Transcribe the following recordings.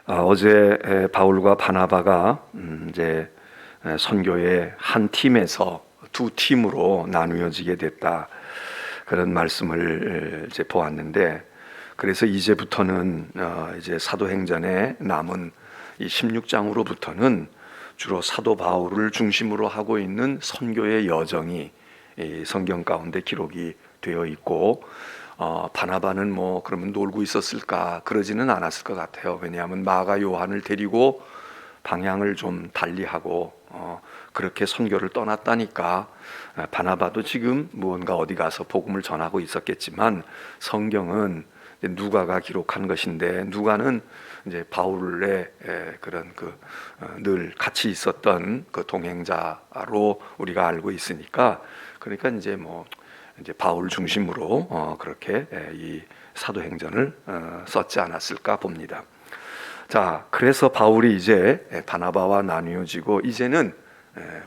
어제 바울과 바나바가 이제 선교의 한 팀에서 두 팀으로 나누어지게 됐다, 그런 말씀을 이제 보았는데, 그래서 이제부터는 이제 사도행전에 남은 이 16장으로부터는 주로 사도 바울을 중심으로 하고 있는 선교의 여정이 이 성경 가운데 기록이 되어 있고, 바나바는 뭐 그러면 놀고 있었을까? 그러지는 않았을 것 같아요. 왜냐하면 마가 요한을 데리고 방향을 좀 달리하고 그렇게 선교를 떠났다니까, 바나바도 지금 무언가 어디 가서 복음을 전하고 있었겠지만, 성경은 누가가 기록한 것인데, 누가는 이제 바울의 그런 늘 같이 있었던 그 동행자로 우리가 알고 있으니까, 그러니까 이제 바울 중심으로 그렇게 이 사도행전을 썼지 않았을까 봅니다. 자, 그래서 바울이 이제 바나바와 나뉘어지고 이제는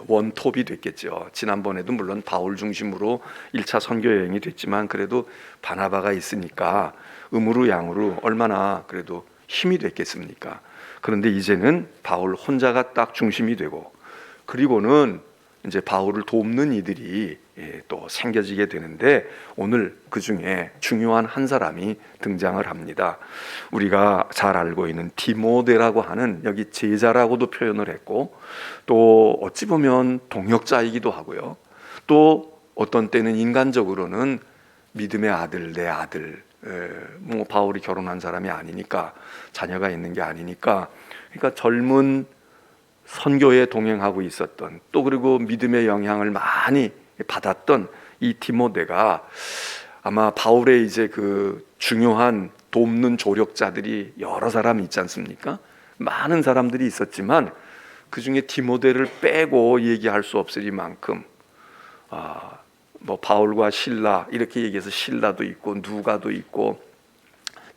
원톱이 됐겠죠. 지난번에도 물론 바울 중심으로 1차 선교 여행이 됐지만, 그래도 바나바가 있으니까 음으로 양으로 얼마나 그래도 힘이 됐겠습니까? 그런데 이제는 바울 혼자가 딱 중심이 되고, 그리고는 이제 바울을 돕는 이들이 또 생겨지게 되는데, 오늘 그 중에 중요한 한 사람이 등장을 합니다. 우리가 잘 알고 있는 디모데라고 하는, 여기 제자라고도 표현을 했고, 또 어찌 보면 동역자이기도 하고요, 또 어떤 때는 인간적으로는 믿음의 아들, 내 아들, 뭐 바울이 결혼한 사람이 아니니까, 자녀가 있는 게 아니니까, 그러니까 젊은 선교에 동행하고 있었던, 또 그리고 믿음의 영향을 많이 받았던 이 디모데가, 아마 바울의 이제 그 중요한 돕는 조력자들이 여러 사람 있지 않습니까? 많은 사람들이 있었지만 그 중에 디모데를 빼고 얘기할 수 없으리만큼, 뭐 바울과 실라 이렇게 얘기해서 실라도 있고 누가도 있고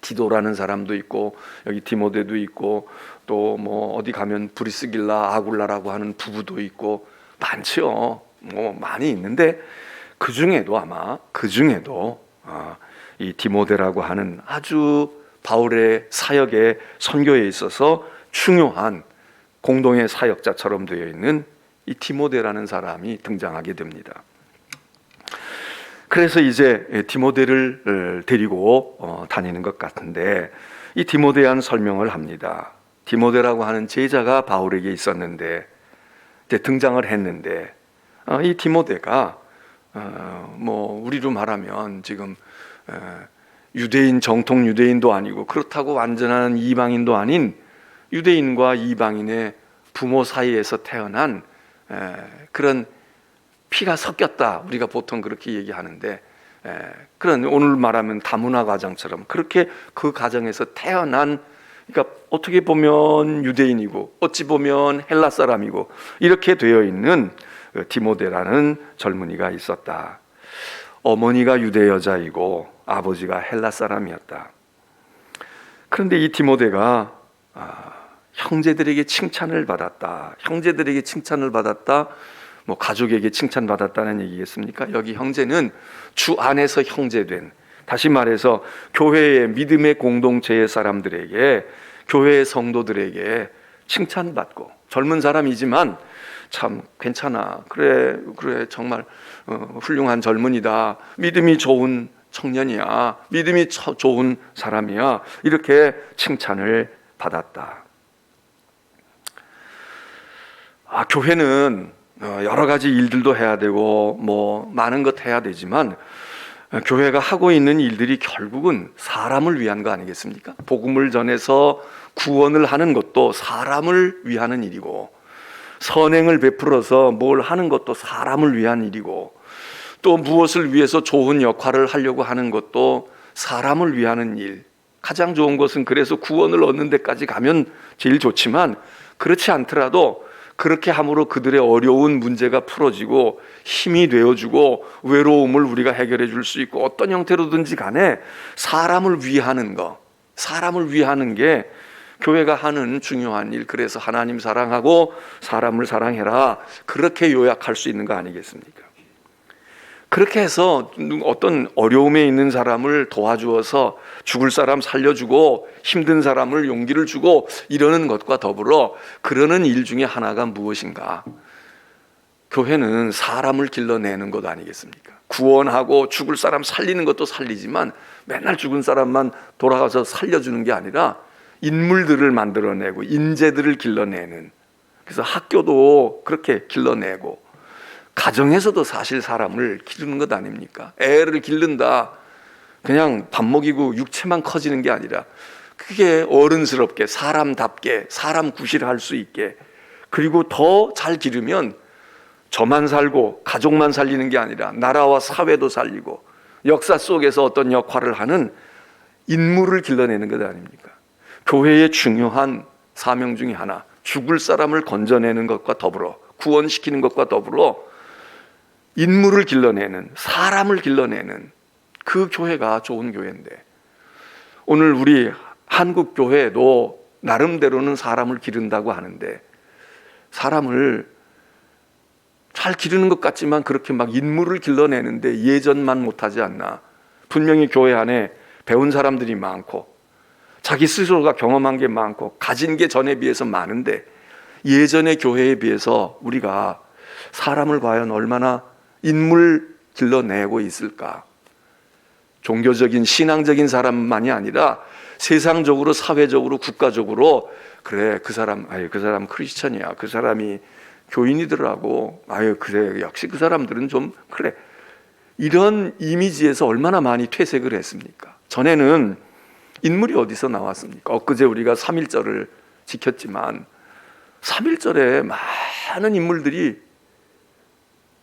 디도라는 사람도 있고 여기 디모데도 있고, 또 뭐 어디 가면 브리스길라 아굴라라고 하는 부부도 있고 많죠. 뭐 많이 있는데 그 중에도 이 디모데라고 하는 아주 바울의 사역의 선교에 있어서 중요한 공동의 사역자처럼 되어 있는 이 디모데라는 사람이 등장하게 됩니다. 그래서 이제 디모데를 데리고 다니는 것 같은데, 이 디모데에 대한 설명을 합니다. 디모데라고 하는 제자가 바울에게 있었는데, 등장을 했는데, 이 디모데가 뭐 우리로 말하면 지금 유대인, 정통 유대인도 아니고 그렇다고 완전한 이방인도 아닌 유대인과 이방인의 부모 사이에서 태어난 그런 피가 섞였다, 우리가 보통 그렇게 얘기하는데, 그런 오늘 말하면 다문화 가정처럼 그렇게 그 가정에서 태어난, 그러니까 어떻게 보면 유대인이고 어찌 보면 헬라 사람이고 이렇게 되어 있는 디모데라는 젊은이가 있었다. 어머니가 유대 여자이고 아버지가 헬라 사람이었다. 그런데 이 디모데가 형제들에게 칭찬을 받았다. 형제들에게 칭찬을 받았다. 뭐 가족에게 칭찬받았다는 얘기겠습니까? 여기 형제는 주 안에서 형제된, 다시 말해서 교회의 믿음의 공동체의 사람들에게, 교회의 성도들에게 칭찬받고, 젊은 사람이지만 참 괜찮아, 그래 정말 훌륭한 젊은이다, 믿음이 좋은 청년이야, 믿음이 좋은 사람이야, 이렇게 칭찬을 받았다. 교회는 여러 가지 일들도 해야 되고 뭐 많은 것 해야 되지만, 교회가 하고 있는 일들이 결국은 사람을 위한 거 아니겠습니까? 복음을 전해서 구원을 하는 것도 사람을 위하는 일이고, 선행을 베풀어서 뭘 하는 것도 사람을 위한 일이고, 또 무엇을 위해서 좋은 역할을 하려고 하는 것도 사람을 위하는 일. 가장 좋은 것은 그래서 구원을 얻는 데까지 가면 제일 좋지만, 그렇지 않더라도 그렇게 함으로 그들의 어려운 문제가 풀어지고 힘이 되어주고 외로움을 우리가 해결해 줄 수 있고, 어떤 형태로든지 간에 사람을 위하는 거, 사람을 위하는 게 교회가 하는 중요한 일. 그래서 하나님 사랑하고 사람을 사랑해라, 그렇게 요약할 수 있는 거 아니겠습니까? 그렇게 해서 어떤 어려움에 있는 사람을 도와주어서 죽을 사람 살려주고 힘든 사람을 용기를 주고 이러는 것과 더불어 그러는 일 중에 하나가 무엇인가? 교회는 사람을 길러내는 것 아니겠습니까? 구원하고 죽을 사람 살리는 것도 살리지만 맨날 죽은 사람만 돌아가서 살려주는 게 아니라 인물들을 만들어내고 인재들을 길러내는, 그래서 학교도 그렇게 길러내고 가정에서도 사실 사람을 기르는 것 아닙니까? 애를 기른다, 그냥 밥 먹이고 육체만 커지는 게 아니라 그게 어른스럽게 사람답게 사람 구실할 수 있게, 그리고 더 잘 기르면 저만 살고 가족만 살리는 게 아니라 나라와 사회도 살리고 역사 속에서 어떤 역할을 하는 인물을 길러내는 것 아닙니까? 교회의 중요한 사명 중에 하나, 죽을 사람을 건져내는 것과 더불어 구원시키는 것과 더불어 인물을 길러내는, 사람을 길러내는 그 교회가 좋은 교회인데, 오늘 우리 한국 교회도 나름대로는 사람을 기른다고 하는데 사람을 잘 기르는 것 같지만 그렇게 막 인물을 길러내는데 예전만 못하지 않나. 분명히 교회 안에 배운 사람들이 많고 자기 스스로가 경험한 게 많고 가진 게 전에 비해서 많은데 예전의 교회에 비해서 우리가 사람을 과연 얼마나 인물 길러내고 있을까? 종교적인 신앙적인 사람만이 아니라 세상적으로 사회적으로 국가적으로, 그래 그 사람 크리스천이야, 그 사람이 교인이더라고, 그래 역시 그 사람들은 좀 그래, 이런 이미지에서 얼마나 많이 퇴색을 했습니까? 전에는 인물이 어디서 나왔습니까? 엊그제 우리가 3.1절을 지켰지만 3.1절에 많은 인물들이,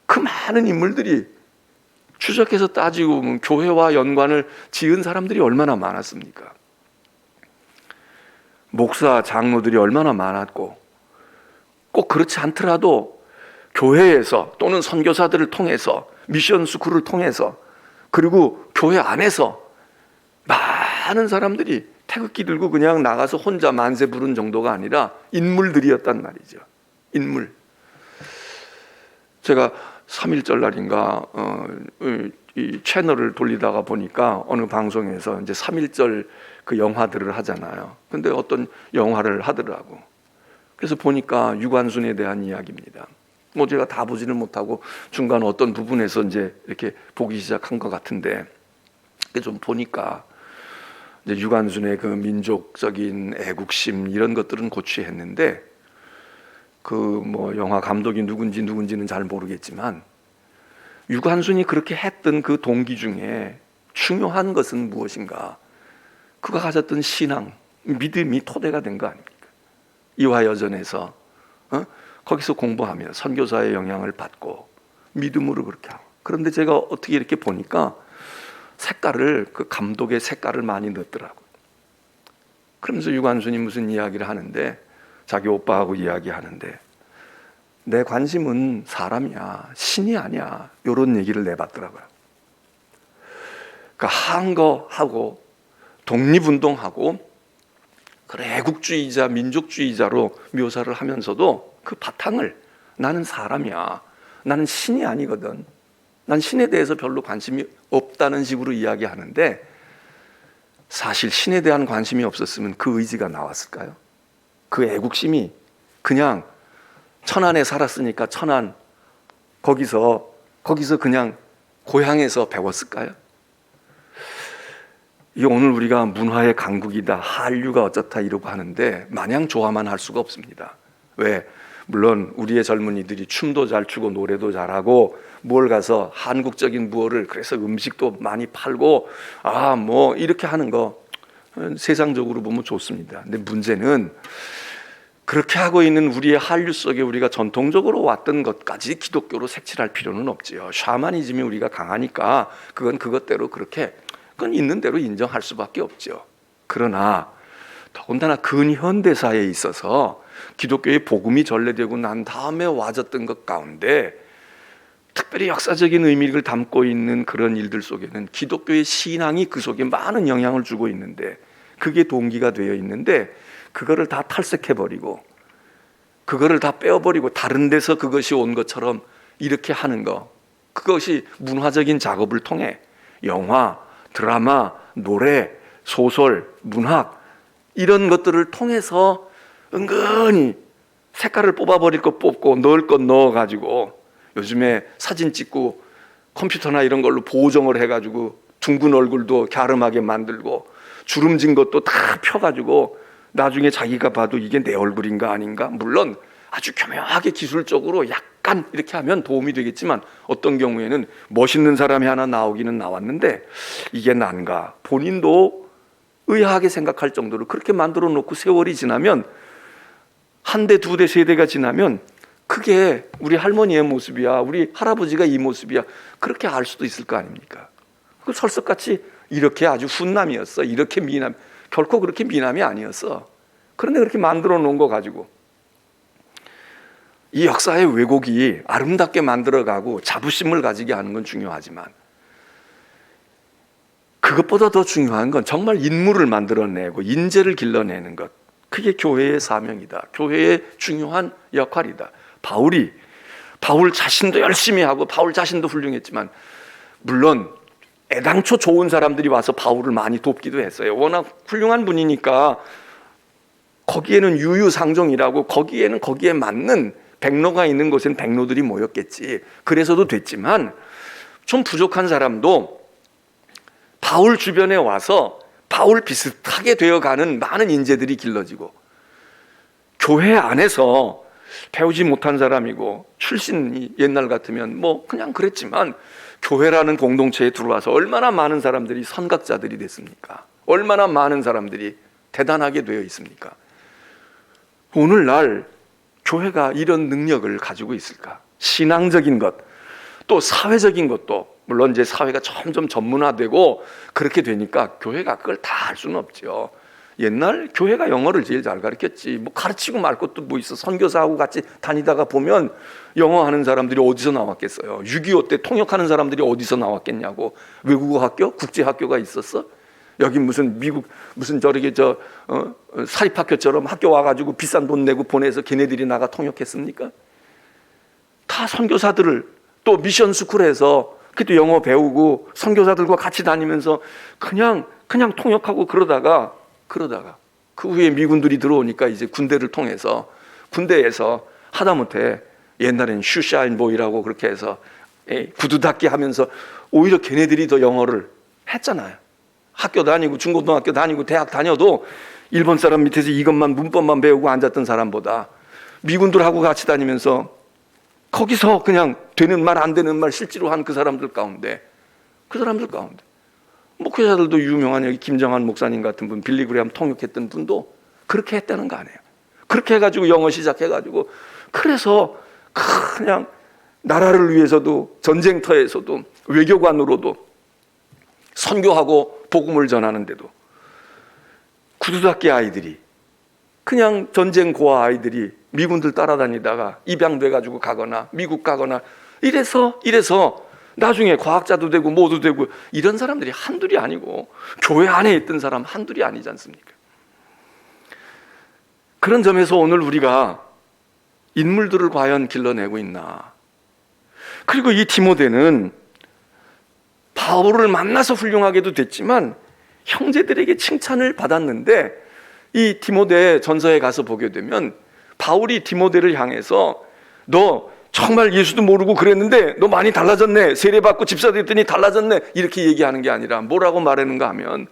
그 많은 인물들이 추적해서 따지고 보면 교회와 연관을 지은 사람들이 얼마나 많았습니까? 목사, 장로들이 얼마나 많았고, 꼭 그렇지 않더라도 교회에서 또는 선교사들을 통해서, 미션 스쿨을 통해서, 그리고 교회 안에서 많은 사람들이 태극기 들고 그냥 나가서 혼자 만세 부른 정도가 아니라 인물들이었단 말이죠. 인물. 제가 3.1절 날인가 이 채널을 돌리다가 보니까 어느 방송에서 이제 3.1절 그 영화들을 하잖아요. 근데 어떤 영화를 하더라고. 그래서 보니까 유관순에 대한 이야기입니다. 뭐 제가 다 보지는 못하고 중간 어떤 부분에서 이제 이렇게 보기 시작한 것 같은데, 좀 보니까 이제 유관순의 그 민족적인 애국심 이런 것들은 고취했는데, 그 뭐 영화 감독이 누군지는 잘 모르겠지만 유관순이 그렇게 했던 그 동기 중에 중요한 것은 무엇인가? 그가 가졌던 신앙, 믿음이 토대가 된 거 아닙니까? 이화여전에서 거기서 공부하며 선교사의 영향을 받고 믿음으로 그렇게 하고. 그런데 제가 어떻게 이렇게 보니까 색깔을, 그 감독의 색깔을 많이 넣더라고요. 그러면서 유관순이 무슨 이야기를 하는데, 자기 오빠하고 이야기하는데 내 관심은 사람이야, 신이 아니야, 이런 얘기를 내봤더라고요. 그러니까 항거하고 독립운동하고 그래 애국주의자, 민족주의자로 묘사를 하면서도 그 바탕을 나는 사람이야, 나는 신이 아니거든, 난 신에 대해서 별로 관심이 없다는 식으로 이야기하는데, 사실 신에 대한 관심이 없었으면 그 의지가 나왔을까요? 그 애국심이 그냥 천안에 살았으니까 천안 거기서 그냥 고향에서 배웠을까요? 이게 오늘 우리가 문화의 강국이다, 한류가 어쩌다 이러고 하는데 마냥 좋아만 할 수가 없습니다. 왜? 물론 우리의 젊은이들이 춤도 잘 추고 노래도 잘하고 뭘 가서 한국적인 무엇을, 그래서 음식도 많이 팔고 뭐 이렇게 하는 거 세상적으로 보면 좋습니다. 근데 문제는 그렇게 하고 있는 우리의 한류 속에 우리가 전통적으로 왔던 것까지 기독교로 색칠할 필요는 없지요. 샤머니즘이 우리가 강하니까 그건 그것대로 그렇게, 그건 있는 대로 인정할 수밖에 없죠. 그러나 더군다나 근현대사에 있어서 기독교의 복음이 전래되고 난 다음에 와졌던 것 가운데 특별히 역사적인 의미를 담고 있는 그런 일들 속에는 기독교의 신앙이 그 속에 많은 영향을 주고 있는데, 그게 동기가 되어 있는데 그거를 다 탈색해버리고 그거를 다 빼어버리고 다른 데서 그것이 온 것처럼 이렇게 하는 거, 그것이 문화적인 작업을 통해 영화, 드라마, 노래, 소설, 문학 이런 것들을 통해서 은근히 색깔을 뽑아버릴 것 뽑고 넣을 것 넣어가지고, 요즘에 사진 찍고 컴퓨터나 이런 걸로 보정을 해가지고 둥근 얼굴도 갸름하게 만들고 주름진 것도 다 펴가지고 나중에 자기가 봐도 이게 내 얼굴인가 아닌가, 물론 아주 교묘하게 기술적으로 약간 이렇게 하면 도움이 되겠지만 어떤 경우에는 멋있는 사람이 하나 나오기는 나왔는데 이게 난가, 본인도 의아하게 생각할 정도로 그렇게 만들어 놓고 세월이 지나면, 한 대, 두 대, 세 대가 지나면 그게 우리 할머니의 모습이야, 우리 할아버지가 이 모습이야, 그렇게 알 수도 있을 거 아닙니까? 그 설석같이 이렇게 아주 훈남이었어, 이렇게 미남, 결코 그렇게 미남이 아니었어. 그런데 그렇게 만들어 놓은 거 가지고 이 역사의 왜곡이 아름답게 만들어가고 자부심을 가지게 하는 건 중요하지만, 그것보다 더 중요한 건 정말 인물을 만들어내고 인재를 길러내는 것, 그게 교회의 사명이다, 교회의 중요한 역할이다. 바울 자신도 열심히 하고 바울 자신도 훌륭했지만, 물론 애당초 좋은 사람들이 와서 바울을 많이 돕기도 했어요. 워낙 훌륭한 분이니까 거기에는 유유상종이라고, 거기에는 거기에 맞는 백로가 있는 곳엔 백로들이 모였겠지. 그래서도 됐지만 좀 부족한 사람도 바울 주변에 와서 바울 비슷하게 되어가는 많은 인재들이 길러지고, 교회 안에서 배우지 못한 사람이고 출신이 옛날 같으면 뭐 그냥 그랬지만 교회라는 공동체에 들어와서 얼마나 많은 사람들이 선각자들이 됐습니까? 얼마나 많은 사람들이 대단하게 되어 있습니까? 오늘날 교회가 이런 능력을 가지고 있을까? 신앙적인 것, 또 사회적인 것도, 물론 이제 사회가 점점 전문화되고 그렇게 되니까 교회가 그걸 다 할 수는 없죠. 옛날 교회가 영어를 제일 잘 가르쳤지. 뭐 가르치고 말 것도 뭐 있어. 선교사하고 같이 다니다가 보면 영어 하는 사람들이 어디서 나왔겠어요? 6.25 때 통역하는 사람들이 어디서 나왔겠냐고. 외국어 학교, 국제 학교가 있었어? 여기 무슨 미국 무슨 저렇게 사립학교처럼 학교 와가지고 비싼 돈 내고 보내서 걔네들이 나가 통역했습니까? 다 선교사들을, 또 미션 스쿨에서 그때 영어 배우고 선교사들과 같이 다니면서 그냥 통역하고 그러다가 그 후에 미군들이 들어오니까 이제 군대를 통해서, 군대에서 하다못해 옛날엔 슈샤인보이라고 그렇게 해서 구두 닦기 하면서 오히려 걔네들이 더 영어를 했잖아요. 학교 다니고 중고등학교 다니고 대학 다녀도 일본 사람 밑에서 이것만 문법만 배우고 앉았던 사람보다 미군들하고 같이 다니면서 거기서 그냥 되는 말 안 되는 말 실제로 한 그 사람들 가운데 목회자들도 유명한 여기 김정한 목사님 같은 분, 빌리그레함 통역했던 분도 그렇게 했다는 거 아니에요. 그렇게 해가지고 영어 시작해가지고, 그래서 그냥 나라를 위해서도 전쟁터에서도 외교관으로도 선교하고 복음을 전하는데도, 구두닦이 아이들이, 그냥 전쟁 고아 아이들이 미군들 따라다니다가 입양돼가지고 가거나 미국 가거나 이래서 나중에 과학자도 되고 뭐도 되고, 이런 사람들이 한둘이 아니고 교회 안에 있던 사람 한둘이 아니지 않습니까? 그런 점에서 오늘 우리가 인물들을 과연 길러내고 있나? 그리고 이 디모데는 바울을 만나서 훌륭하게도 됐지만 형제들에게 칭찬을 받았는데, 이 디모데 전서에 가서 보게 되면 바울이 디모데를 향해서 너 정말 예수도 모르고 그랬는데 너 많이 달라졌네, 세례받고 집사 됐더니 달라졌네, 이렇게 얘기하는 게 아니라 뭐라고 말하는가 하면,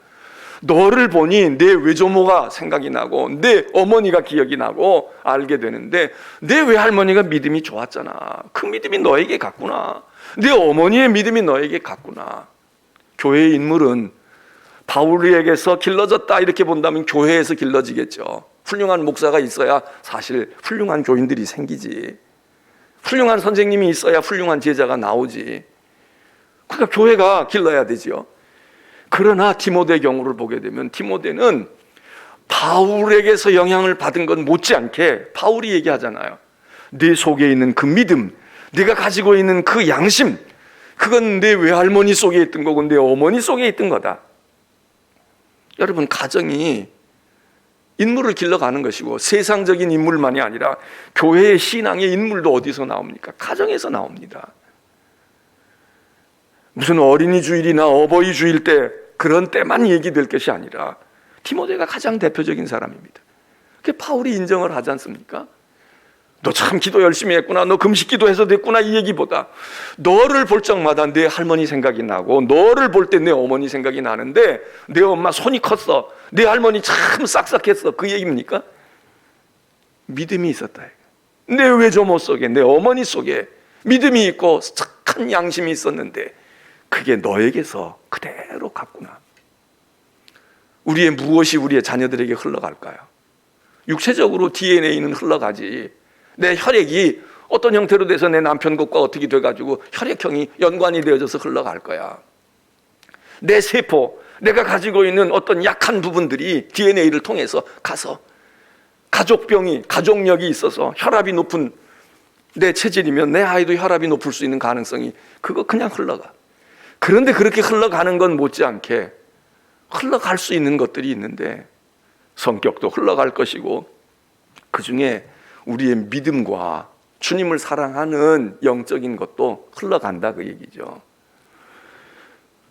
너를 보니 내 외조모가 생각이 나고 내 어머니가 기억이 나고 알게 되는데, 내 외할머니가 믿음이 좋았잖아. 그 믿음이 너에게 갔구나. 내 어머니의 믿음이 너에게 갔구나. 교회의 인물은 바울에게서 길러졌다 이렇게 본다면 교회에서 길러지겠죠. 훌륭한 목사가 있어야 사실 훌륭한 교인들이 생기지. 훌륭한 선생님이 있어야 훌륭한 제자가 나오지. 그러니까 교회가 길러야 되지요. 그러나 디모데 경우를 보게 되면 디모데는 바울에게서 영향을 받은 건 못지않게, 바울이 얘기하잖아요. 내 속에 있는 그 믿음, 내가 가지고 있는 그 양심, 그건 내 외할머니 속에 있던 거고 내 어머니 속에 있던 거다. 여러분, 가정이 인물을 길러가는 것이고, 세상적인 인물만이 아니라 교회의 신앙의 인물도 어디서 나옵니까? 가정에서 나옵니다. 무슨 어린이 주일이나 어버이 주일 때 그런 때만 얘기될 것이 아니라 디모데가 가장 대표적인 사람입니다. 그 바울이 인정을 하지 않습니까? 너 참 기도 열심히 했구나, 너 금식 기도해서 됐구나, 이 얘기보다 너를 볼 적마다 내 할머니 생각이 나고, 너를 볼 때 내 어머니 생각이 나는데 내 엄마 손이 컸어, 내 할머니 참 싹싹했어, 그 얘기입니까? 믿음이 있었다. 내 외조모 속에, 내 어머니 속에 믿음이 있고 착한 양심이 있었는데 그게 너에게서 그대로 갔구나. 우리의 무엇이 우리의 자녀들에게 흘러갈까요? 육체적으로 DNA는 흘러가지, 내 혈액이 어떤 형태로 돼서 내 남편 것과 어떻게 돼가지고 혈액형이 연관이 되어져서 흘러갈 거야. 내 세포, 내가 가지고 있는 어떤 약한 부분들이 DNA를 통해서 가서 가족병이, 가족력이 있어서 혈압이 높은 내 체질이면 내 아이도 혈압이 높을 수 있는 가능성이, 그거 그냥 흘러가. 그런데 그렇게 흘러가는 건 못지않게 흘러갈 수 있는 것들이 있는데 성격도 흘러갈 것이고, 그 중에 우리의 믿음과 주님을 사랑하는 영적인 것도 흘러간다, 그 얘기죠.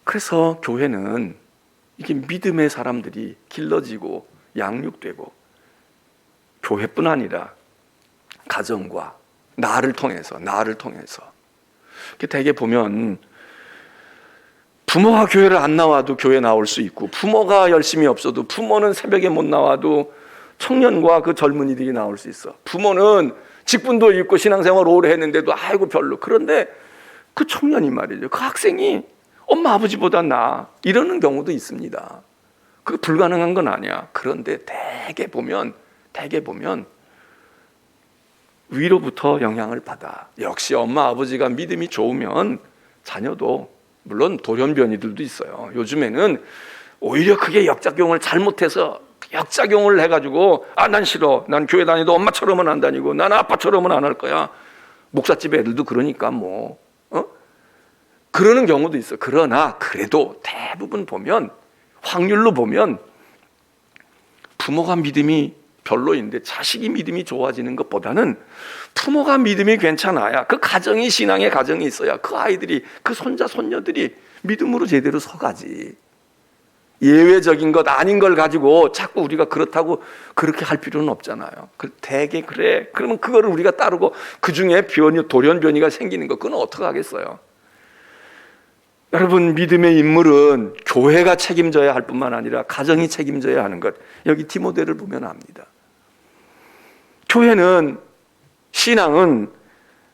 그래서 교회는 이게 믿음의 사람들이 길러지고 양육되고, 교회뿐 아니라 가정과 나를 통해서 대개 보면 부모가 교회를 안 나와도 교회 나올 수 있고, 부모가 열심히 없어도, 부모는 새벽에 못 나와도 청년과 그 젊은이들이 나올 수 있어. 부모는 직분도 있고 신앙생활 오래 했는데도 아이고 별로. 그런데 그 청년이 말이죠, 그 학생이 엄마 아버지보다 나아, 이러는 경우도 있습니다. 그게 불가능한 건 아니야. 그런데 대개 보면 위로부터 영향을 받아. 역시 엄마 아버지가 믿음이 좋으면 자녀도, 물론 돌연변이들도 있어요. 요즘에는 오히려 그게 역작용을 잘못해서 역작용을 해가지고, 난 싫어, 난 교회 다니도 엄마처럼은 안 다니고 난 아빠처럼은 안 할 거야. 목사집 애들도 그러니까 그러는 경우도 있어. 그러나 그래도 대부분 보면, 확률로 보면 부모가 믿음이 별로인데 자식이 믿음이 좋아지는 것보다는 부모가 믿음이 괜찮아야, 그 가정이 신앙의 가정이 있어야 그 아이들이, 그 손자 손녀들이 믿음으로 제대로 서가지. 예외적인 것 아닌 걸 가지고 자꾸 우리가 그렇다고 그렇게 할 필요는 없잖아요. 대개 그래, 그러면 그거를 우리가 따르고 그 중에 돌연변이가 생기는 거, 그건 어떻게 하겠어요? 여러분, 믿음의 인물은 교회가 책임져야 할 뿐만 아니라 가정이 책임져야 하는 것, 여기 디모데를 보면 압니다. 교회는, 신앙은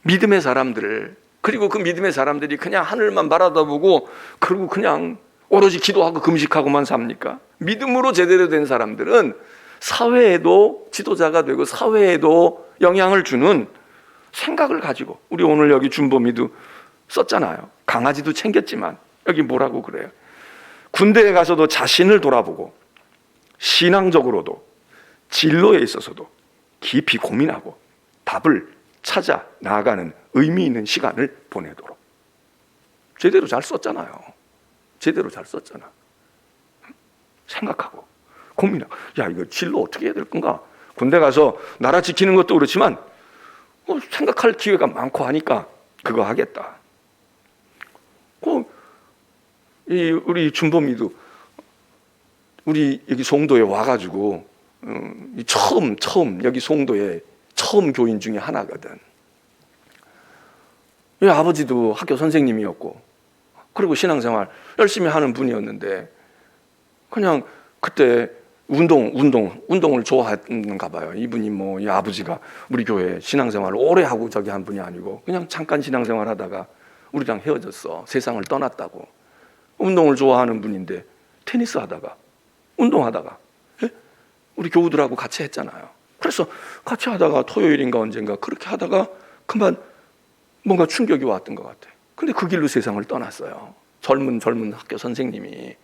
믿음의 사람들을, 그리고 그 믿음의 사람들이 그냥 하늘만 바라다보고 그리고 그냥 오로지 기도하고 금식하고만 삽니까? 믿음으로 제대로 된 사람들은 사회에도 지도자가 되고 사회에도 영향을 주는 생각을 가지고, 우리 오늘 여기 준범이도 썼잖아요. 강아지도 챙겼지만 여기 뭐라고 그래요? 군대에 가서도 자신을 돌아보고 신앙적으로도 진로에 있어서도 깊이 고민하고 답을 찾아 나아가는 의미 있는 시간을 보내도록. 제대로 잘 썼잖아요. 제대로 잘 썼잖아. 생각하고 고민하고, 야, 이거 진로 어떻게 해야 될 건가? 군대 가서 나라 지키는 것도 그렇지만 생각할 기회가 많고 하니까 그거 하겠다. 우리 준범이도 우리 여기 송도에 와가지고 처음 여기 송도에 처음 교인 중에 하나거든. 아버지도 학교 선생님이었고, 그리고 신앙생활 열심히 하는 분이었는데, 그냥 그때 운동을 좋아하는가 봐요. 이분이 이 아버지가 우리 교회 신앙생활을 오래 하고 저기 한 분이 아니고 그냥 잠깐 신앙생활 하다가 우리랑 헤어졌어. 세상을 떠났다고. 운동을 좋아하는 분인데 테니스 하다가, 운동하다가 우리 교우들하고 같이 했잖아요. 그래서 같이 하다가 토요일인가 언젠가 그렇게 하다가 그만 뭔가 충격이 왔던 것 같아. 근데 그 길로 세상을 떠났어요. 젊은 학교 선생님이.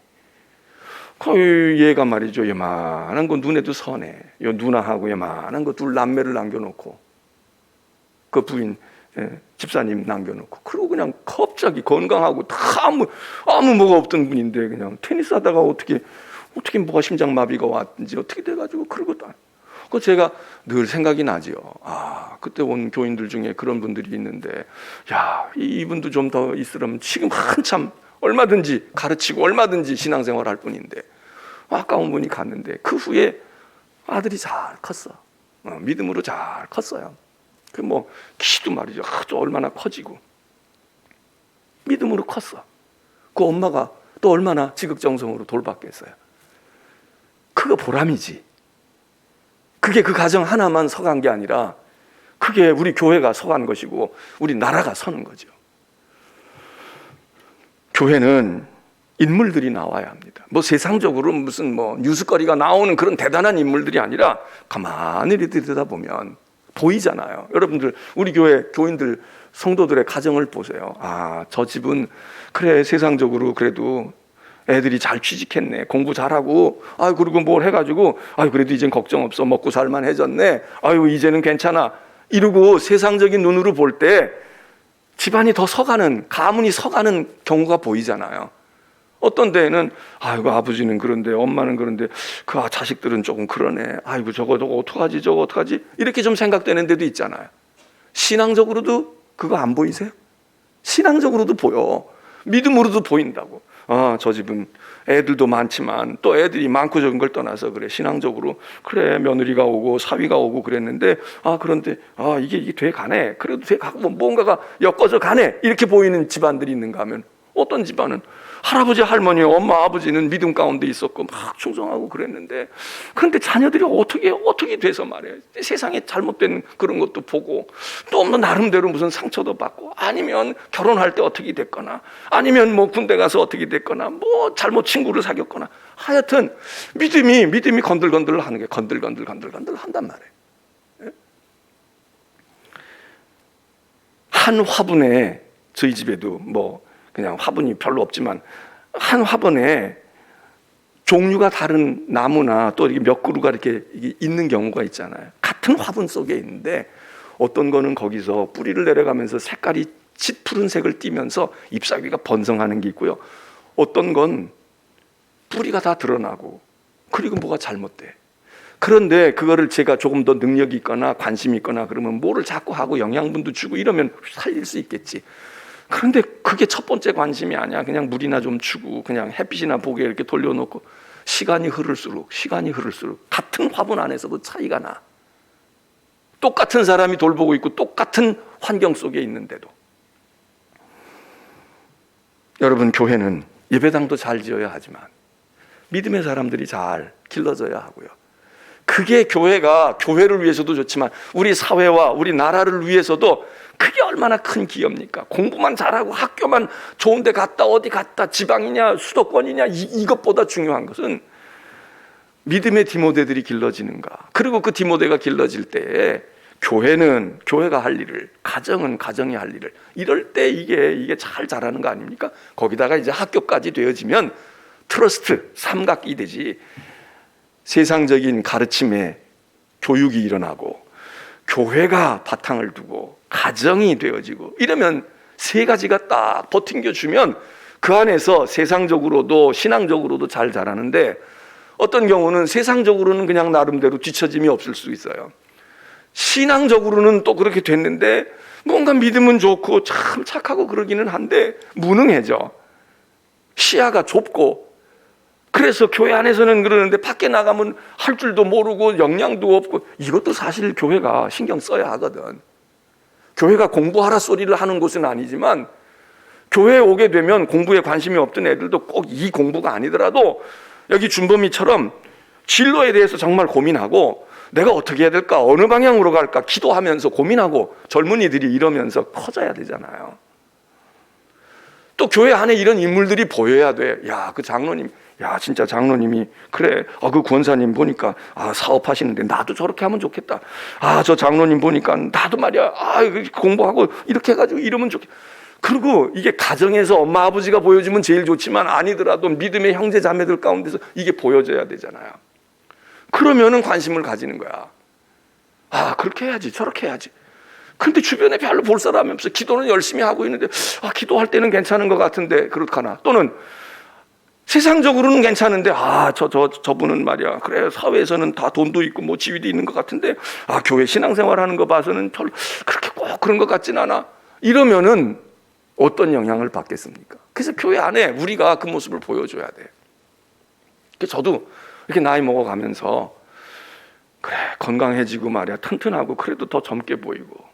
얘가 말이죠, 얘만한 거 눈에도 선해. 요 누나하고 얘만한 거 둘 남매를 남겨놓고, 그 부인 집사님 남겨놓고, 그리고 그냥 갑자기 건강하고 다 아무 뭐가 없던 분인데 그냥 테니스 하다가 어떻게 뭐가 심장마비가 왔든지 어떻게 돼가지고, 그러고 그 제가 늘 생각이 나지요. 그때 온 교인들 중에 그런 분들이 있는데, 야, 이분도 좀 더 있으려면 지금 한참 얼마든지 가르치고 얼마든지 신앙생활 할 뿐인데, 아까운 분이 갔는데 그 후에 아들이 잘 컸어. 믿음으로 잘 컸어요. 그 뭐 키도 말이죠. 또 얼마나 커지고 믿음으로 컸어. 그 엄마가 또 얼마나 지극정성으로 돌봤겠어요. 그거 보람이지. 그게 그 가정 하나만 서간 게 아니라 그게 우리 교회가 서간 것이고 우리 나라가 서는 거죠. 교회는 인물들이 나와야 합니다. 뭐 세상적으로 무슨 뭐 뉴스거리가 나오는 그런 대단한 인물들이 아니라 가만히 들여다보면 보이잖아요. 여러분들 우리 교회 교인들 성도들의 가정을 보세요. 저 집은 그래 세상적으로 그래도 애들이 잘 취직했네, 공부 잘하고, 그리고 뭘 해가지고, 그래도 이젠 걱정 없어, 먹고 살만 해졌네, 이제는 괜찮아, 이러고 세상적인 눈으로 볼 때 집안이 더 서가는, 가문이 서가는 경우가 보이잖아요. 어떤 데에는 아버지는 그런데 엄마는 그런데 그 자식들은 조금 그러네, 저거 어떡하지, 저거 어떡하지, 이렇게 좀 생각되는 데도 있잖아요. 신앙적으로도 그거 안 보이세요? 신앙적으로도 보여. 믿음으로도 보인다고. 저 집은 애들도 많지만 또 애들이 많고 적은 걸 떠나서 그래 신앙적으로 그래 며느리가 오고 사위가 오고 그랬는데 그런데 이게 돼 가네, 그래도 돼 가고 뭔가가 엮어져 가네, 이렇게 보이는 집안들이 있는가 하면 어떤 집안은 할아버지 할머니 엄마 아버지는 믿음 가운데 있었고 막 충성하고 그랬는데 그런데 자녀들이 어떻게 돼서 말이에요, 세상에 잘못된 그런 것도 보고 또 나름대로 무슨 상처도 받고, 아니면 결혼할 때 어떻게 됐거나, 아니면 뭐 군대 가서 어떻게 됐거나, 뭐 잘못 친구를 사귀었거나, 하여튼 믿음이 건들건들 하는 게 건들건들 한단 말이에요. 한 화분에, 저희 집에도 뭐 그냥 화분이 별로 없지만 한 화분에 종류가 다른 나무나 또 이렇게 몇 그루가 이렇게 있는 경우가 있잖아요. 같은 화분 속에 있는데 어떤 거는 거기서 뿌리를 내려가면서 색깔이 짙푸른색을 띠면서 잎사귀가 번성하는 게 있고요. 어떤 건 뿌리가 다 드러나고 그리고 뭐가 잘못돼. 그런데 그거를 제가 조금 더 능력이 있거나 관심이 있거나 그러면 뭐를 자꾸 하고 영양분도 주고 이러면 살릴 수 있겠지. 그런데 그게 첫 번째 관심이 아니야. 그냥 물이나 좀 주고 그냥 햇빛이나 보게 이렇게 돌려놓고 시간이 흐를수록 같은 화분 안에서도 차이가 나. 똑같은 사람이 돌보고 있고 똑같은 환경 속에 있는데도. 여러분, 교회는 예배당도 잘 지어야 하지만 믿음의 사람들이 잘 길러져야 하고요. 그게 교회가 교회를 위해서도 좋지만 우리 사회와 우리 나라를 위해서도 그게 얼마나 큰 기업입니까? 공부만 잘하고 학교만 좋은 데 갔다 어디 갔다 지방이냐 수도권이냐 이것보다 중요한 것은 믿음의 디모데들이 길러지는가. 그리고 그 디모데가 길러질 때에 교회가 할 일을, 가정은 가정이 할 일을, 이럴 때 이게 잘 자라는 거 아닙니까? 거기다가 이제 학교까지 되어지면 트러스트, 삼각이 되지. 세상적인 가르침에 교육이 일어나고 교회가 바탕을 두고 가정이 되어지고 이러면 세 가지가 딱 버팅겨주면 그 안에서 세상적으로도 신앙적으로도 잘 자라는데, 어떤 경우는 세상적으로는 그냥 나름대로 뒤처짐이 없을 수 있어요. 신앙적으로는 또 그렇게 됐는데 뭔가 믿음은 좋고 참 착하고 그러기는 한데 무능해져. 시야가 좁고, 그래서 교회 안에서는 그러는데 밖에 나가면 할 줄도 모르고 역량도 없고. 이것도 사실 교회가 신경 써야 하거든. 교회가 공부하라 소리를 하는 곳은 아니지만 교회에 오게 되면 공부에 관심이 없던 애들도 꼭 이 공부가 아니더라도 여기 준범이처럼 진로에 대해서 정말 고민하고 내가 어떻게 해야 될까, 어느 방향으로 갈까 기도하면서 고민하고 젊은이들이 이러면서 커져야 되잖아요. 또 교회 안에 이런 인물들이 보여야 돼. 그 장로님, 진짜 장로님이 그래, 그 권사님 보니까 사업하시는데 나도 저렇게 하면 좋겠다. 저 장로님 보니까 나도 말이야 공부하고 이렇게 해가지고 이러면 좋겠다. 그리고 이게 가정에서 엄마 아버지가 보여주면 제일 좋지만 아니더라도 믿음의 형제 자매들 가운데서 이게 보여져야 되잖아요. 그러면은 관심을 가지는 거야. 그렇게 해야지, 저렇게 해야지. 근데 주변에 별로 볼 사람이 없어. 기도는 열심히 하고 있는데 기도할 때는 괜찮은 것 같은데 그렇거나, 또는 세상적으로는 괜찮은데, 저분은 말이야, 그래, 사회에서는 다 돈도 있고 뭐 지위도 있는 것 같은데, 교회 신앙생활 하는 거 봐서는 별로 그렇게 꼭 그런 것 같진 않아. 이러면은 어떤 영향을 받겠습니까? 그래서 교회 안에 우리가 그 모습을 보여줘야 돼. 저도 이렇게 나이 먹어가면서, 그래, 건강해지고 말이야, 튼튼하고, 그래도 더 젊게 보이고.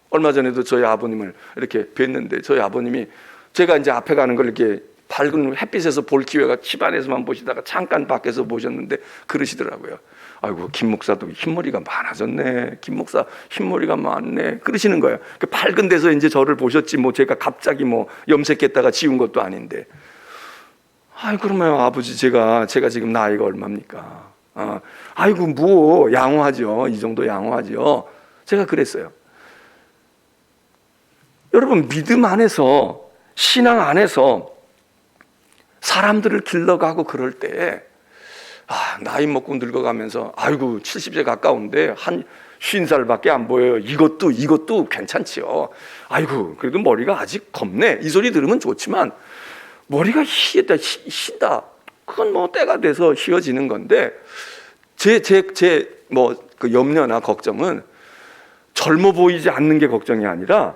얼마 전에도 저희 아버님을 이렇게 뵀는데, 저희 아버님이 제가 이제 앞에 가는 걸 이렇게 밝은 햇빛에서 볼 기회가 집안에서만 보시다가 잠깐 밖에서 보셨는데 그러시더라고요. 아이고, 김 목사도 흰머리가 많아졌네. 김 목사 흰머리가 많네. 그러시는 거예요. 그 밝은 데서 이제 저를 보셨지, 뭐 제가 갑자기 뭐 염색했다가 지운 것도 아닌데. 그러면 아버지, 제가 지금 나이가 얼마입니까? 아이고, 뭐 양호하죠. 이 정도 양호하죠. 제가 그랬어요. 여러분, 믿음 안에서, 신앙 안에서 사람들을 길러가고 그럴 때, 나이 먹고 늙어가면서, 아이고, 70세 가까운데 한 50살밖에 안 보여요. 이것도 괜찮지요. 아이고, 그래도 머리가 아직 검네. 이 소리 들으면 좋지만, 머리가 희다. 그건 뭐 때가 돼서 휘어지는 건데, 그 염려나 걱정은 젊어 보이지 않는 게 걱정이 아니라,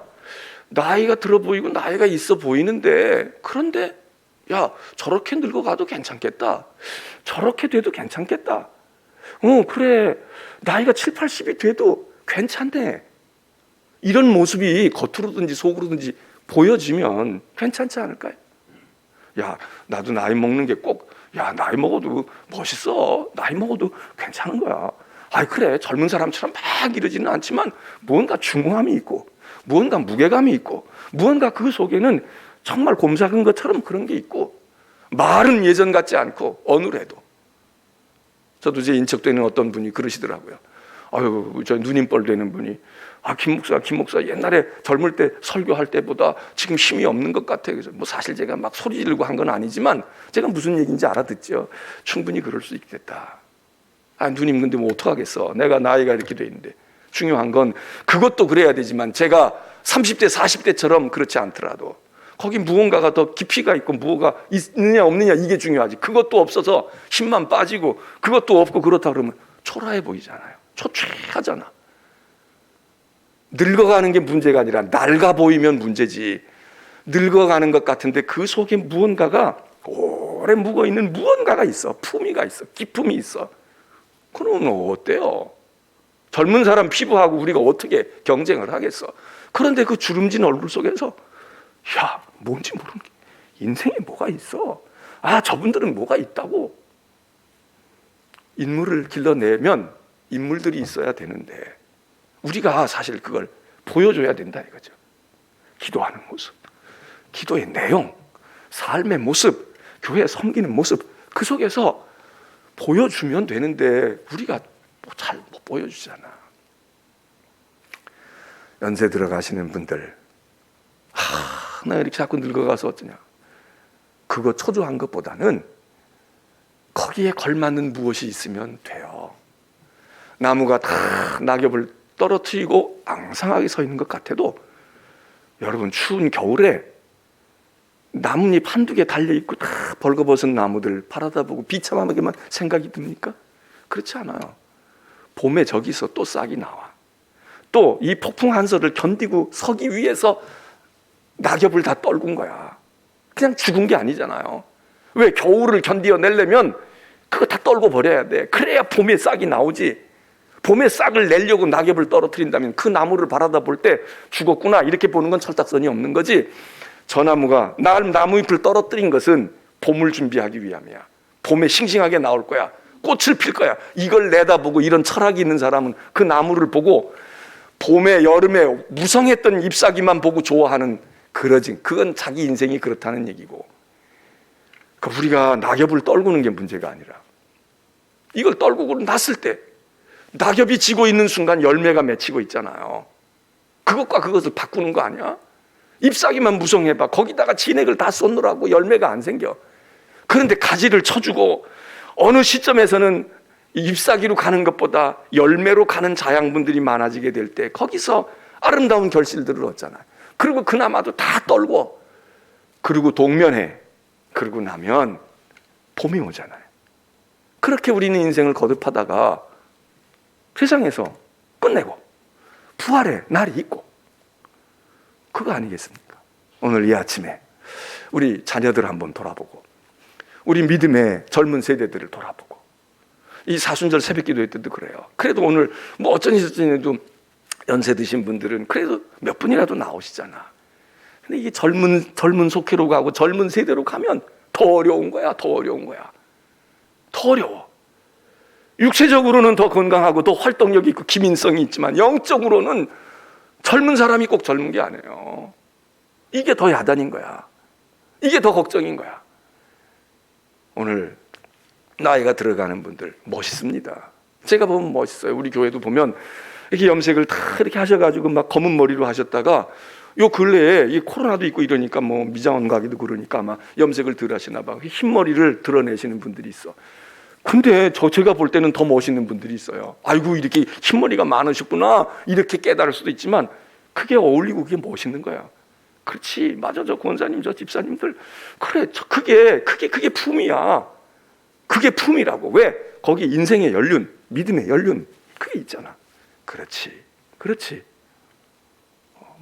나이가 들어 보이고 나이가 있어 보이는데, 그런데 야, 저렇게 늙어가도 괜찮겠다. 저렇게 돼도 괜찮겠다. 그래, 나이가 7, 80이 돼도 괜찮네. 이런 모습이 겉으로든지 속으로든지 보여지면 괜찮지 않을까요? 야, 나도 나이 먹는 게 꼭, 나이 먹어도 멋있어. 나이 먹어도 괜찮은 거야. 그래, 젊은 사람처럼 막 이러지는 않지만 무언가 중후함이 있고, 무언가 무게감이 있고, 무언가 그 속에는 정말 곰삭은 것처럼 그런 게 있고, 말은 예전 같지 않고 어눌해도. 저도 제 인척되는 어떤 분이 그러시더라고요. 저 누님뻘 되는 분이, 김 목사 옛날에 젊을 때 설교할 때보다 지금 힘이 없는 것 같아. 그래서 뭐 사실 제가 막 소리 지르고 한 건 아니지만 제가 무슨 얘기인지 알아듣죠. 충분히 그럴 수 있겠다. 누님, 근데 뭐 어떡하겠어. 내가 나이가 이렇게 돼 있는데. 중요한 건 그것도 그래야 되지만, 제가 30대 40대처럼 그렇지 않더라도 거기 무언가가 더 깊이가 있고, 무엇가 있느냐 없느냐, 이게 중요하지. 그것도 없어서 힘만 빠지고 그것도 없고 그렇다 그러면 초라해 보이잖아요. 초췌하잖아. 늙어가는 게 문제가 아니라 낡아 보이면 문제지. 늙어가는 것 같은데 그 속에 무언가가 오래 묵어있는 무언가가 있어. 품위가 있어. 기품이 있어. 그러면 어때요? 젊은 사람 피부하고 우리가 어떻게 경쟁을 하겠어? 그런데 그 주름진 얼굴 속에서, 뭔지 모르는 게 인생에 뭐가 있어? 저분들은 뭐가 있다고. 인물을 길러내면 인물들이 있어야 되는데, 우리가 사실 그걸 보여줘야 된다 이거죠. 기도하는 모습, 기도의 내용, 삶의 모습, 교회 섬기는 모습, 그 속에서 보여주면 되는데 우리가 잘 못 보여주잖아. 연세 들어가시는 분들, 나 이렇게 자꾸 늙어가서 어쩌냐. 그거 초조한 것보다는 거기에 걸맞는 무엇이 있으면 돼요. 나무가 다 낙엽을 떨어뜨리고 앙상하게 서 있는 것 같아도, 여러분, 추운 겨울에 나뭇잎 한두 개 달려있고 다 벌거벗은 나무들 바라다 보고 비참하게만 생각이 듭니까? 그렇지 않아요. 봄에 저기서 또 싹이 나와. 또 이 폭풍 한설을 견디고 서기 위해서 낙엽을 다 떨군 거야. 그냥 죽은 게 아니잖아요. 왜? 겨울을 견디어내려면 그거 다 떨고 버려야 돼. 그래야 봄에 싹이 나오지. 봄에 싹을 내려고 낙엽을 떨어뜨린다면 그 나무를 바라다 볼 때 죽었구나 이렇게 보는 건 철딱선이 없는 거지. 저 나무가 나무잎을 떨어뜨린 것은 봄을 준비하기 위함이야. 봄에 싱싱하게 나올 거야. 꽃을 필 거야. 이걸 내다보고 이런 철학이 있는 사람은 그 나무를 보고 봄에 여름에 무성했던 잎사귀만 보고 좋아하는, 그건 자기 인생이 그렇다는 얘기고. 그러니까 우리가 낙엽을 떨구는 게 문제가 아니라, 이걸 떨구고 났을 때 낙엽이 지고 있는 순간 열매가 맺히고 있잖아요. 그것과 그것을 바꾸는 거 아니야? 잎사귀만 무성해봐. 거기다가 진액을 다 쏟느라고 열매가 안 생겨. 그런데 가지를 쳐주고 어느 시점에서는 잎사귀로 가는 것보다 열매로 가는 자양분들이 많아지게 될 때 거기서 아름다운 결실들을 얻잖아요. 그리고 그나마도 다 떨고, 그리고 동면해. 그러고 나면 봄이 오잖아요. 그렇게 우리는 인생을 거듭하다가 세상에서 끝내고 부활의 날이 있고, 그거 아니겠습니까? 오늘 이 아침에 우리 자녀들 한번 돌아보고, 우리 믿음의 젊은 세대들을 돌아보고, 이 사순절 새벽기도회 때도 그래요. 그래도 오늘 뭐 어쩐지 저쩐지도 연세 드신 분들은 그래도 몇 분이라도 나오시잖아. 근데 이게 젊은 속회로 가고 젊은 세대로 가면 더 어려운 거야. 더 어려운 거야. 더 어려워. 육체적으로는 더 건강하고 더 활동력이 있고 기민성이 있지만 영적으로는 젊은 사람이 꼭 젊은 게 아니에요. 이게 더 야단인 거야. 이게 더 걱정인 거야. 오늘 나이가 들어가는 분들 멋있습니다. 제가 보면 멋있어요. 우리 교회도 보면 이렇게 염색을 다 이렇게 하셔가지고 막 검은 머리로 하셨다가 요 근래에 이 코로나도 있고 이러니까 뭐 미장원 가기도 그러니까 아마 염색을 덜 하시나 봐. 흰 머리를 드러내시는 분들이 있어. 근데 제가 볼 때는 더 멋있는 분들이 있어요. 아이고 이렇게 흰머리가 많으셨구나 이렇게 깨달을 수도 있지만 그게 어울리고 그게 멋있는 거야. 그렇지, 맞아. 저 권사님, 저 집사님들 그래, 그게 품이야. 그게 품이라고. 왜? 거기 인생의 연륜, 믿음의 연륜 그게 있잖아. 그렇지.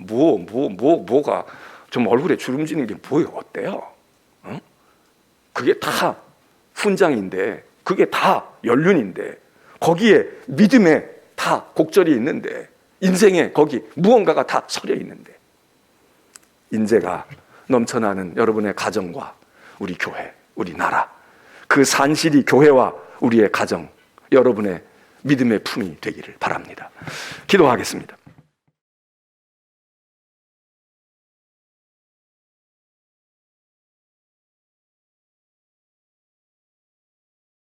뭐가 좀 얼굴에 주름지는 게 뭐예요? 어때요? 어? 그게 다 훈장인데, 그게 다 연륜인데, 거기에 믿음에 다 곡절이 있는데, 인생에 거기 무언가가 다 서려 있는데, 인재가 넘쳐나는 여러분의 가정과 우리 교회, 우리 나라, 그 산실이 교회와 우리의 가정, 여러분의 믿음의 품이 되기를 바랍니다. 기도하겠습니다.